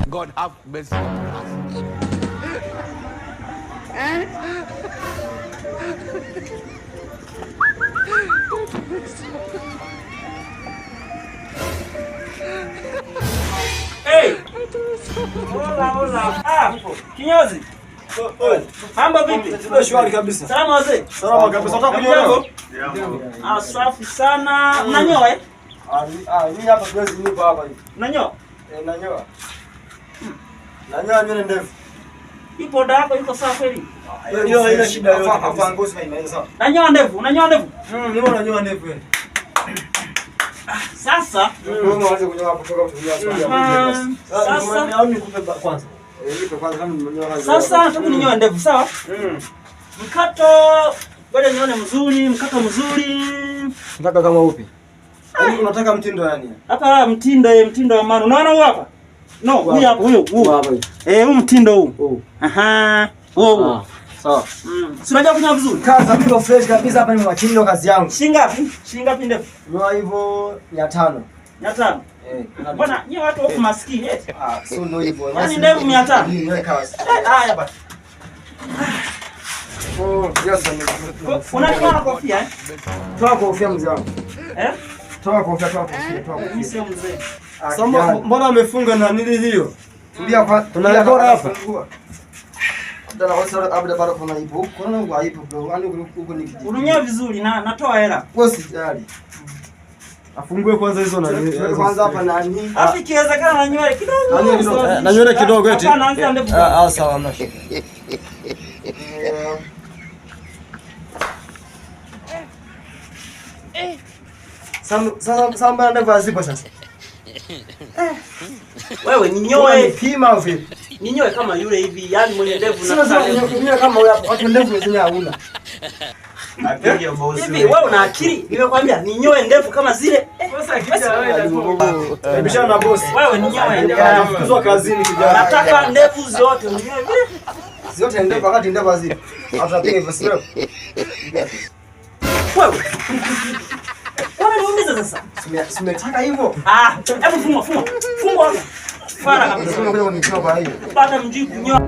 God have mercy on us. Hey! Hola. Kinyozi. Mambo vipi? Shwari kabisa. Salama wazee. Salama kabisa. Unataka kunyoa? Safi sana. Unanyoa eh? Mimi hapa kazi nipo hapa hivi. Unanyoa? Nanyoa. Nanyoa nywele ndefu. Ipo dawa yako iko sawa kweli? Hiyo haina shida yoyote. Hapa ngozi haina sawa. Unanyoa ndefu, unanyoa ndefu? Mimi nanyoa ndefu wewe. Sasa wewe unaanza kunyoa hapo kutoka kutumia swali. Sasa au nikupe kwanza. Nipe kwanza kama nimenyoa. Sasa nataka ninyoe ndefu, sawa? Mkato bado nione mzuri, mkato mzuri. Unataka kama upi? Yaani unataka mtindo yani? Hapa mtindo wa maana. Unaona huu hapa? No, huyu hapa, huyu. Huu mtindo huu. Aha. Huo. Sawa. Si unajua kunyoa vizuri? Kaza mimi fresh kabisa hapa ni mtindo kazi yangu. Shingapi ndefu? Nyoa hivyo 500. 500. Bwana, nyie watu huko maskini eti. Sio ndio hivyo. Yaani ndefu 500. Niweka basi. Haya basi. Yes, unanyoa na kofia eh? Toa kofia mzee wangu. Toa kofia. Mimi sio mzee. Sasa mbona amefunga na nini hiyo? Tulia kwa tunarekora hapa. Ndana wasa abda bado kuna ipo. Kuna ngo ipo bro. Yaani huko ni kitu. Unanyoa vizuri na natoa hela. Wewe sijali. Afungue kwanza hizo na kwanza hapa nani? Afi ikiwezekana na nywele kidogo. Na nywele kidogo eti. Anaanza ndefu. Sawa mna. Sasa mbona ndefu hazipo sasa? Wewe ninyoe pima vipi? Ninyoe kama yule hivi, yani mwenye ndevu na sasa ninyoe kama yule hapo. Watu ndevu zenye hauna. Apiga bosi. Hivi wewe una akili? Nimekwambia ninyoe ndevu kama zile. Sasa akija wewe bishana na bosi. Wewe ninyoe. Kuzwa kazini kijana. Nataka ndevu zote unyoe vile. Zote ndevu wakati ndevu hazipo. Atapiga hivyo sio? Wewe. Unaniumiza sasa. Simetaka hivyo. Hebu fungwa hapa. Fara kabisa. Unakuja kunitoa kwa hiyo. Bada mjibu nyoa.